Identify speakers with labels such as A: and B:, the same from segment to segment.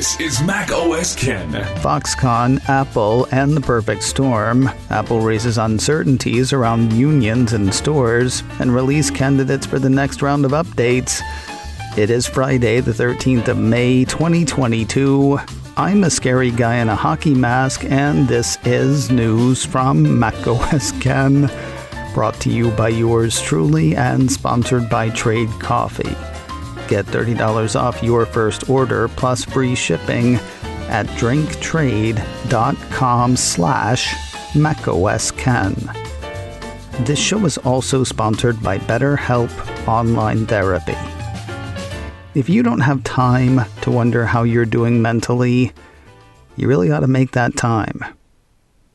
A: This is Mac OS Ken.
B: Foxconn, Apple, and the perfect storm. Apple raises uncertainties around unions in stores and release candidates for the next round of updates. It is Friday, the 13th of May, 2022. I'm a scary guy in a hockey mask, and this is news from Mac OS Ken. Brought to you by yours truly and sponsored by Trade Coffee. Get $30 off your first order plus free shipping at drinktrade.com/macosken. This show is also sponsored by BetterHelp Online Therapy. If you don't have time to wonder how you're doing mentally, you really ought to make that time.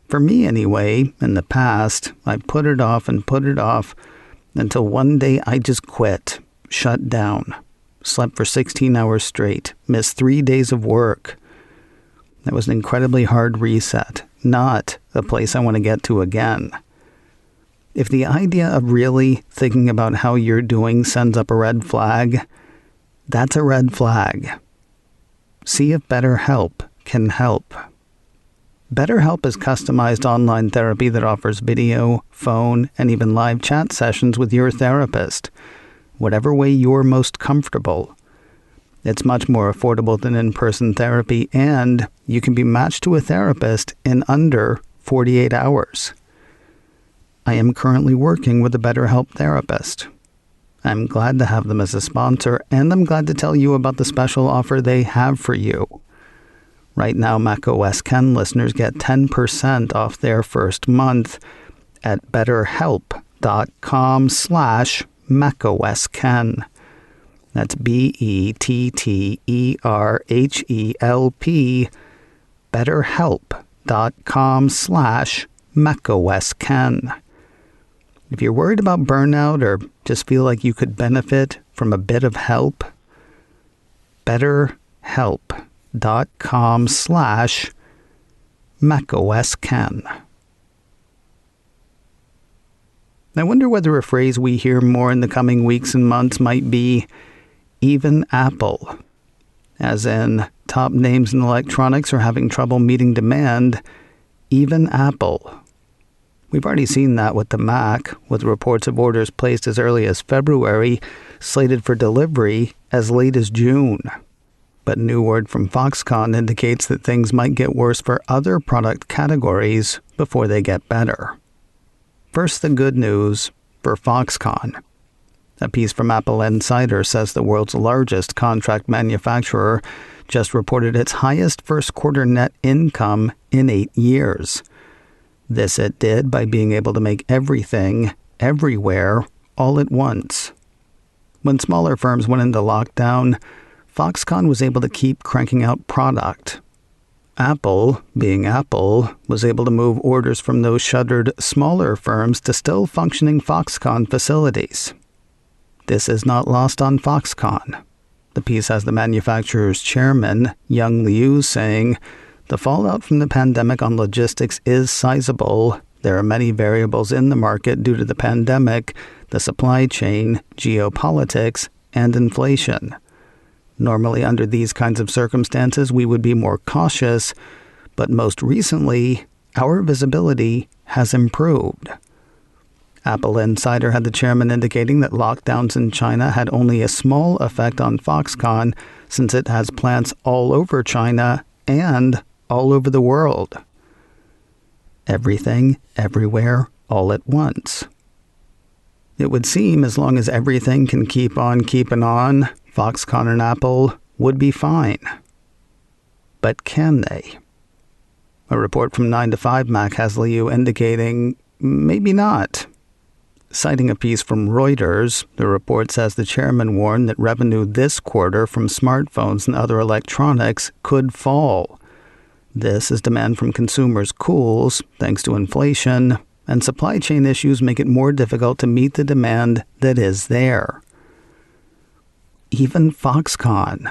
B: For me anyway, in the past, I put it off until one day I just quit, shut down. Slept for 16 hours straight, missed 3 days of work. That was an incredibly hard reset, not a place I want to get to again. If the idea of really thinking about how you're doing sends up a red flag, that's a red flag. See if BetterHelp can help. BetterHelp is customized online therapy that offers video, phone, and even live chat sessions with your therapist, whatever way you're most comfortable. It's much more affordable than in-person therapy, and you can be matched to a therapist in under 48 hours. I am currently working with a BetterHelp therapist. I'm glad to have them as a sponsor, and I'm glad to tell you about the special offer they have for you. Right now, Mac OS Ken listeners get 10% off their first month at betterhelp.com/macosken. That's BETTERHELP, betterhelp.com/macosken. If you're worried about burnout or just feel like you could benefit from a bit of help, betterhelp.com/macosken. I wonder whether a phrase we hear more in the coming weeks and months might be even Apple, as in top names in electronics are having trouble meeting demand, even Apple. We've already seen that with the Mac, with reports of orders placed as early as February, slated for delivery as late as June. But new word from Foxconn indicates that things might get worse for other product categories before they get better. First, the good news for Foxconn. A piece from Apple Insider says the world's largest contract manufacturer just reported its highest first quarter net income in 8 years. This it did by being able to make everything, everywhere, all at once. When smaller firms went into lockdown, Foxconn was able to keep cranking out product. Apple, being Apple, was able to move orders from those shuttered smaller firms to still functioning Foxconn facilities. This is not lost on Foxconn. The piece has the manufacturer's chairman, Young Liu, saying, "The fallout from the pandemic on logistics is sizable. There are many variables in the market due to the pandemic, the supply chain, geopolitics, and inflation. Normally, under these kinds of circumstances, we would be more cautious, but most recently, our visibility has improved." Apple Insider had the chairman indicating that lockdowns in China had only a small effect on Foxconn since it has plants all over China and all over the world. Everything, everywhere, all at once. It would seem as long as everything can keep on keeping on, Foxconn and Apple would be fine. But can they? A report from 9 to 5 Mac has Liu indicating maybe not. Citing a piece from Reuters, the report says the chairman warned that revenue this quarter from smartphones and other electronics could fall. This as demand from consumers cools, thanks to inflation, and supply chain issues make it more difficult to meet the demand that is there. Even Foxconn,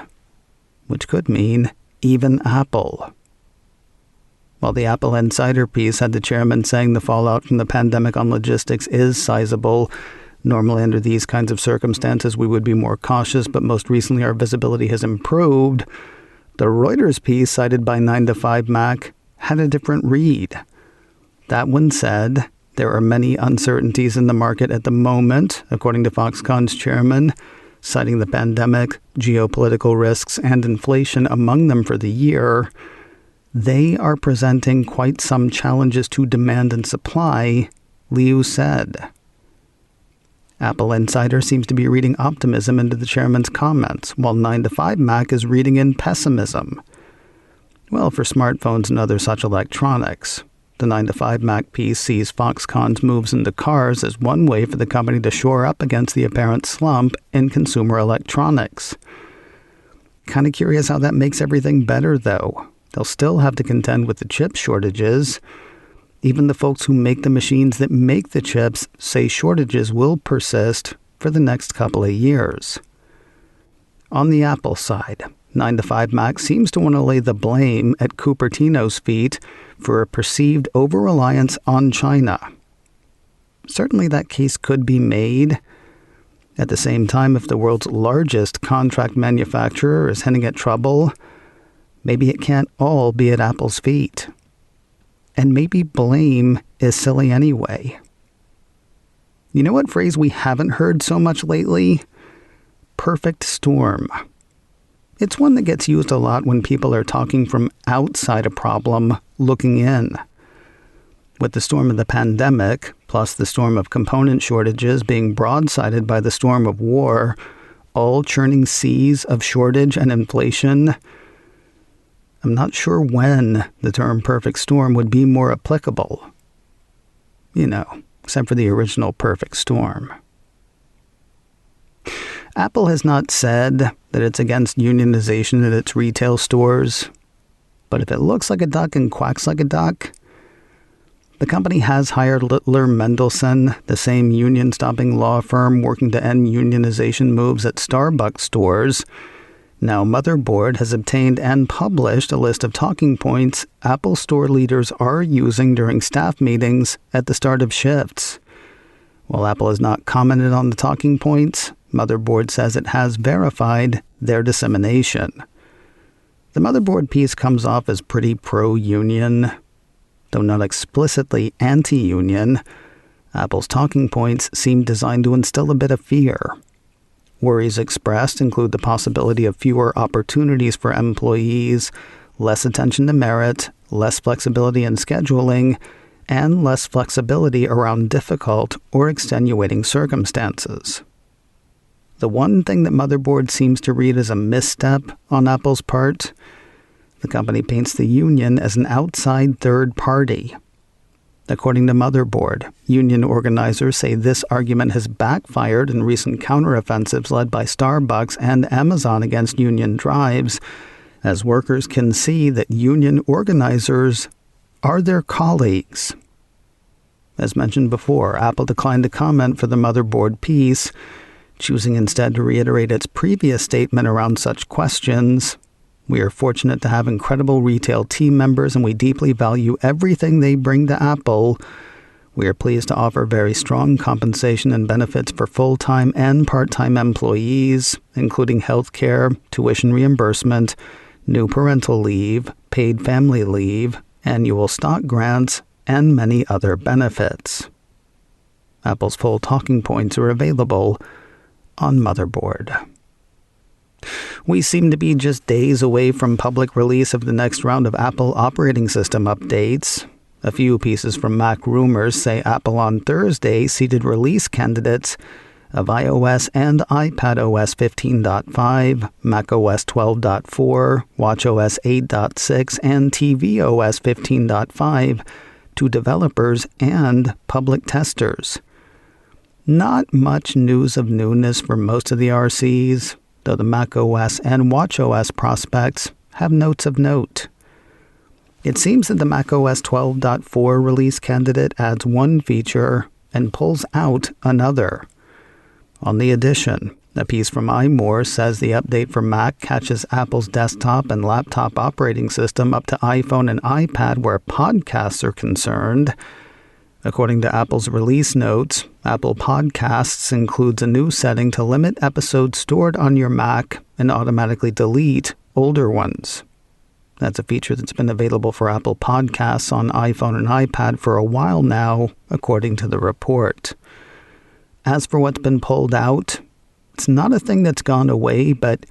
B: which could mean even Apple. While the Apple Insider piece had the chairman saying the fallout from the pandemic on logistics is sizable, normally under these kinds of circumstances we would be more cautious, but most recently our visibility has improved. The Reuters piece cited by 9to5Mac had a different read. That one said, there are many uncertainties in the market at the moment, according to Foxconn's chairman, citing the pandemic, geopolitical risks, and inflation among them for the year. They are presenting quite some challenges to demand and supply, Liu said. Apple Insider seems to be reading optimism into the chairman's comments, while 9to5Mac is reading in pessimism. Well, for smartphones and other such electronics, the 9to5Mac piece sees Foxconn's moves into cars as one way for the company to shore up against the apparent slump in consumer electronics. Kind of curious how that makes everything better, though. They'll still have to contend with the chip shortages. Even the folks who make the machines that make the chips say shortages will persist for the next couple of years. On the Apple side, 9to5Mac seems to want to lay the blame at Cupertino's feet for a perceived over-reliance on China. Certainly that case could be made. At the same time, if the world's largest contract manufacturer is hinting at trouble, maybe it can't all be at Apple's feet. And maybe blame is silly anyway. You know what phrase we haven't heard so much lately? Perfect storm. It's one that gets used a lot when people are talking from outside a problem, looking in. With the storm of the pandemic, plus the storm of component shortages being broadsided by the storm of war, all churning seas of shortage and inflation, I'm not sure when the term perfect storm would be more applicable. Except for the original perfect storm. Apple has not said that it's against unionization at its retail stores, but if it looks like a duck and quacks like a duck, the company has hired Littler Mendelsohn, the same union-stopping law firm working to end unionization moves at Starbucks stores. Now, Motherboard has obtained and published a list of talking points Apple Store leaders are using during staff meetings at the start of shifts. While Apple has not commented on the talking points, Motherboard says it has verified their dissemination. The Motherboard piece comes off as pretty pro-union, though not explicitly anti-union. Apple's talking points seem designed to instill a bit of fear. Worries expressed include the possibility of fewer opportunities for employees, less attention to merit, less flexibility in scheduling, and less flexibility around difficult or extenuating circumstances. The one thing that Motherboard seems to read as a misstep on Apple's part, the company paints the union as an outside third party. According to Motherboard, union organizers say this argument has backfired in recent counteroffensives led by Starbucks and Amazon against union drives, as workers can see that union organizers are their colleagues. As mentioned before, Apple declined to comment for the Motherboard piece, choosing instead to reiterate its previous statement around such questions. We are fortunate to have incredible retail team members, and we deeply value everything they bring to Apple. We are pleased to offer very strong compensation and benefits for full-time and part-time employees, including health care, tuition reimbursement, new parental leave, paid family leave, annual stock grants, and many other benefits. Apple's full talking points are available on Motherboard. We seem to be just days away from public release of the next round of Apple operating system updates. A few pieces from Mac Rumors say Apple on Thursday seeded release candidates of iOS and iPadOS 15.5, macOS 12.4, watchOS 8.6, and tvOS 15.5 to developers and public testers. Not much news of newness for most of the RCs, though the macOS and watchOS prospects have notes of note. It seems that the macOS 12.4 release candidate adds one feature and pulls out another. On the addition, a piece from iMore says the update for Mac catches Apple's desktop and laptop operating system up to iPhone and iPad where podcasts are concerned. According to Apple's release notes, Apple Podcasts includes a new setting to limit episodes stored on your Mac and automatically delete older ones. That's a feature that's been available for Apple Podcasts on iPhone and iPad for a while now, according to the report. As for what's been pulled out, it's not a thing that's gone away, but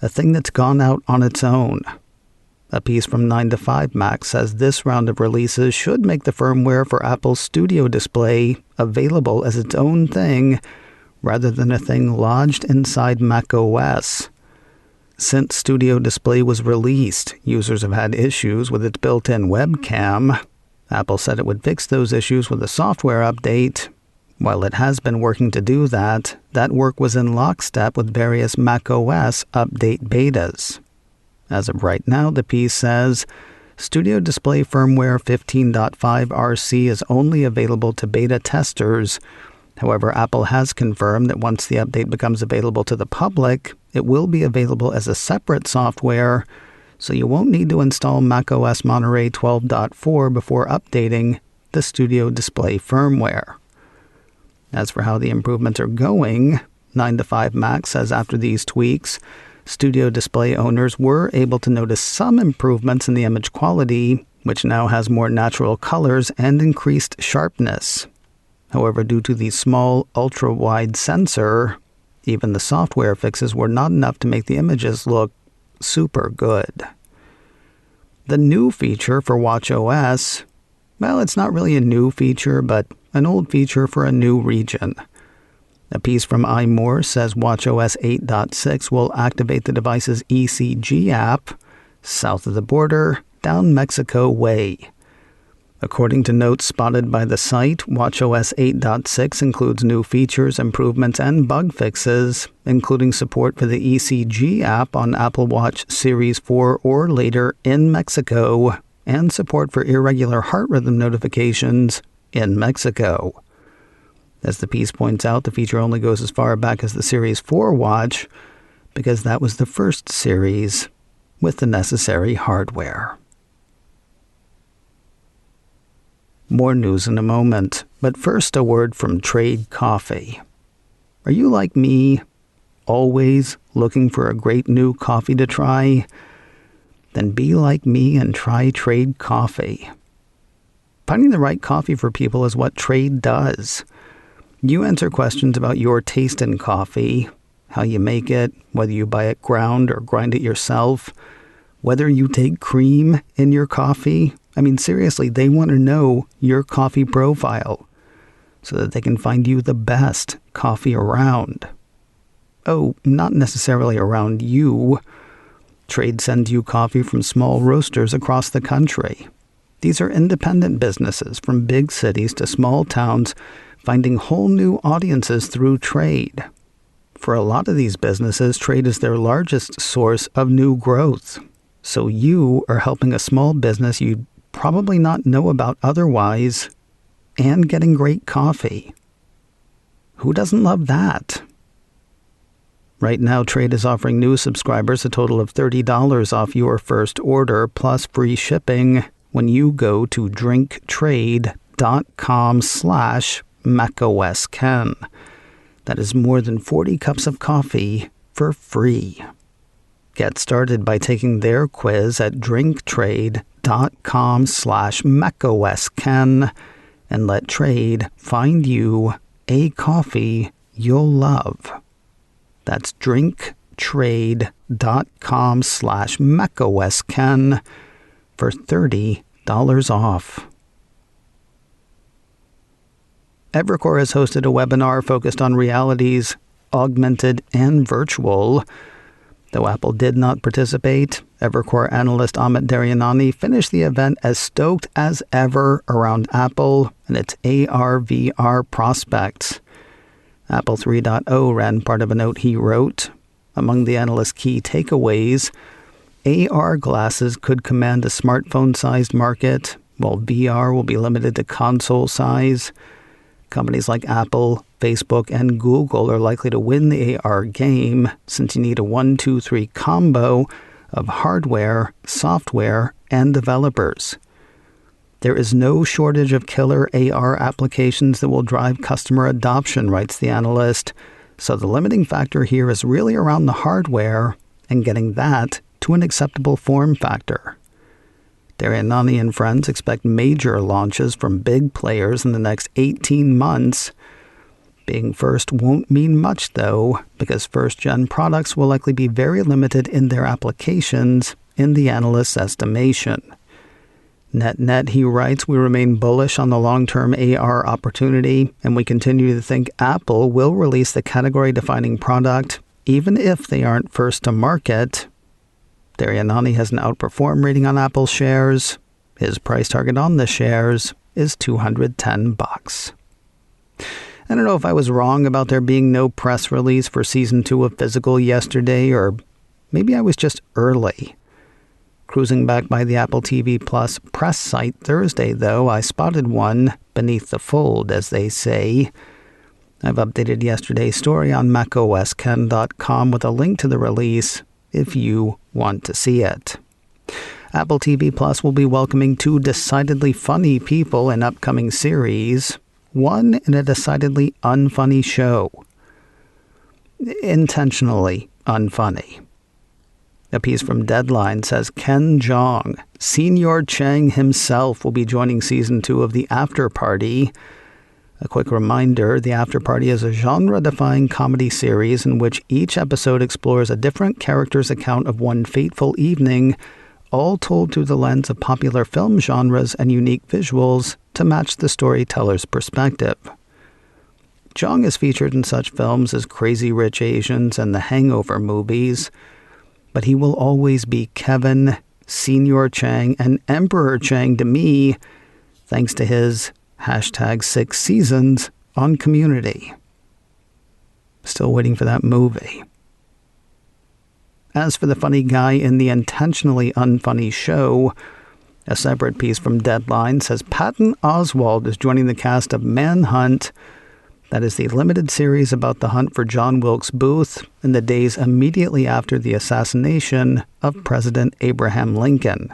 B: a thing that's gone out on its own. A piece from 9to5Mac says this round of releases should make the firmware for Apple's Studio Display available as its own thing, rather than a thing lodged inside macOS. Since Studio Display was released, users have had issues with its built-in webcam. Apple said it would fix those issues with a software update. While it has been working to do that, that work was in lockstep with various macOS update betas. As of right now, the piece says, Studio Display firmware 15.5 RC is only available to beta testers. However, Apple has confirmed that once the update becomes available to the public, it will be available as a separate software, so you won't need to install macOS Monterey 12.4 before updating the Studio Display firmware. As for how the improvements are going, 9to5Mac says after these tweaks, Studio Display owners were able to notice some improvements in the image quality, which now has more natural colors and increased sharpness. However, due to the small ultra-wide sensor, even the software fixes were not enough to make the images look super good. The new feature for watchOS, well, it's not really a new feature, but an old feature for a new region. A piece from iMore says watchOS 8.6 will activate the device's ECG app south of the border, down Mexico way. According to notes spotted by the site, watchOS 8.6 includes new features, improvements, and bug fixes, including support for the ECG app on Apple Watch Series 4 or later in Mexico, and support for irregular heart rhythm notifications in Mexico. As the piece points out, the feature only goes as far back as the Series 4 watch, because that was the first series with the necessary hardware. More news in a moment, but first a word from Trade Coffee. Are you like me, always looking for a great new coffee to try? Then be like me and try Trade Coffee. Finding the right coffee for people is what Trade does. You answer questions about your taste in coffee, how you make it, whether you buy it ground or grind it yourself, whether you take cream in your coffee. I mean, seriously, they want to know your coffee profile so that they can find you the best coffee around. Oh, not necessarily around you. Trade sends you coffee from small roasters across the country. These are independent businesses from big cities to small towns, finding whole new audiences through Trade. For a lot of these businesses, Trade is their largest source of new growth. So you are helping a small business you'd probably not know about otherwise, and getting great coffee. Who doesn't love that? Right now, Trade is offering new subscribers a total of $30 off your first order plus free shipping when you go to drinktrade.com/macOSKen. That is more than 40 cups of coffee for free. Get started by taking their quiz at drinktrade.com/macOSKen and let Trade find you a coffee you'll love. That's drinktrade.com/macOSKen for $30 off. Evercore has hosted a webinar focused on realities, augmented and virtual. Though Apple did not participate, Evercore analyst Amit Daryanani finished the event as stoked as ever around Apple and its AR/VR prospects. Apple 3.0 ran part of a note he wrote. Among the analyst's key takeaways, AR glasses could command a smartphone-sized market, while VR will be limited to console size. Companies like Apple, Facebook, and Google are likely to win the AR game, since you need a 1-2-3 combo of hardware, software, and developers. There is no shortage of killer AR applications that will drive customer adoption, writes the analyst. So the limiting factor here is really around the hardware and getting that to an acceptable form factor. Darianani and friends expect major launches from big players in the next 18 months. Being first won't mean much, though, because first-gen products will likely be very limited in their applications, in the analyst's estimation. Net, he writes, we remain bullish on the long-term AR opportunity, and we continue to think Apple will release the category-defining product, even if they aren't first to market. Darianani has an outperform rating on Apple shares. His price target on the shares is $210. I don't know if I was wrong about there being no press release for Season 2 of Physical yesterday, or maybe I was just early. Cruising back by the Apple TV Plus press site Thursday, though, I spotted one beneath the fold, as they say. I've updated yesterday's story on macosken.com with a link to the release if you want to see it. Apple TV Plus will be welcoming two decidedly funny people in upcoming series, one in a decidedly unfunny show. Intentionally unfunny. A piece from Deadline says Ken Jeong, Senior Chang himself, will be joining Season 2 of The After Party. A quick reminder, The After Party is a genre-defying comedy series in which each episode explores a different character's account of one fateful evening, all told through the lens of popular film genres and unique visuals to match the storyteller's perspective. Jeong is featured in such films as Crazy Rich Asians and the Hangover movies, but he will always be Kevin, Senior Chang, and Emperor Chang to me, thanks to his #6 seasons on Community. Still waiting for that movie. As for the funny guy in the intentionally unfunny show, a separate piece from Deadline says Patton Oswalt is joining the cast of Manhunt. That is the limited series about the hunt for John Wilkes Booth in the days immediately after the assassination of President Abraham Lincoln.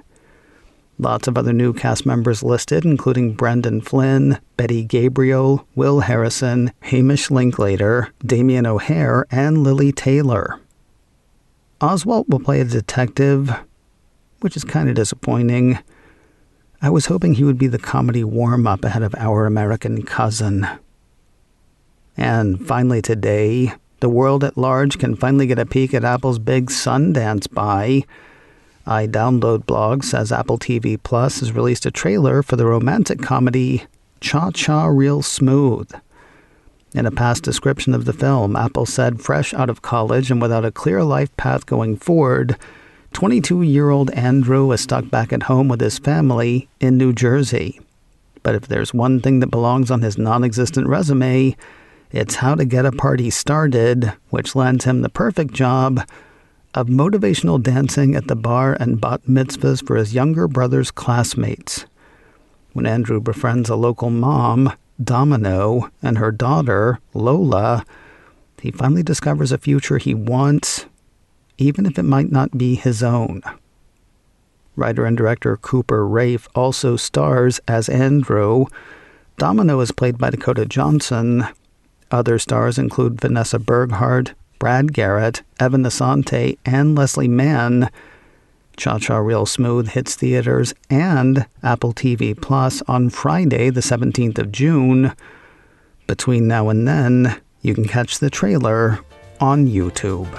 B: Lots of other new cast members listed, including Brendan Flynn, Betty Gabriel, Will Harrison, Hamish Linklater, Damien O'Hare, and Lily Taylor. Oswalt will play a detective, which is kind of disappointing. I was hoping he would be the comedy warm-up ahead of Our American Cousin. And finally today, the world at large can finally get a peek at Apple's big Sundance buy. iDownload blog says Apple TV Plus has released a trailer for the romantic comedy Cha-Cha Real Smooth. In a past description of the film, Apple said fresh out of college and without a clear life path going forward, 22-year-old Andrew is stuck back at home with his family in New Jersey. But if there's one thing that belongs on his non-existent resume, it's how to get a party started, which lands him the perfect job of motivational dancing at the bar and bat mitzvahs for his younger brother's classmates. When Andrew befriends a local mom, Domino, and her daughter, Lola, he finally discovers a future he wants, even if it might not be his own. Writer and director Cooper Raiff also stars as Andrew. Domino is played by Dakota Johnson. Other stars include Vanessa Berghardt, Brad Garrett, Evan Asante, and Leslie Mann. Cha-Cha Real Smooth hits theaters and Apple TV Plus on Friday, the 17th of June. Between now and then, you can catch the trailer on YouTube.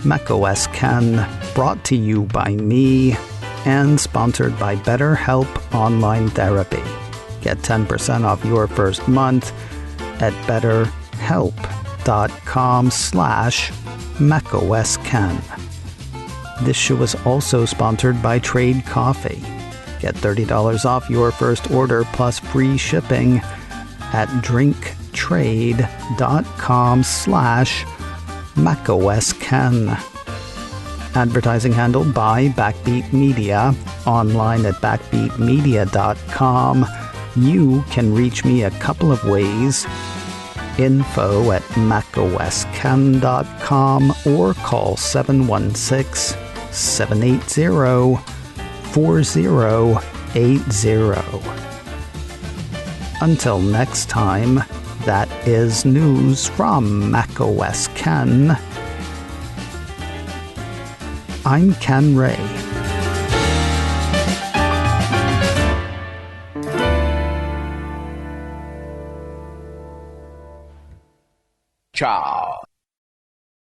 B: macOS Ken, brought to you by me and sponsored by BetterHelp Online Therapy. Get 10% off your first month at betterhelp.com/macOSKen. This show is also sponsored by Trade Coffee. Get $30 off your first order plus free shipping at drinktrade.com/macOSKen. Advertising handled by Backbeat Media, online at backbeatmedia.com. You can reach me a couple of ways. Info at macosken.com or call 716-780-4080. Until next time, that is news from macOS Ken. I'm Ken Ray.
C: Ciao.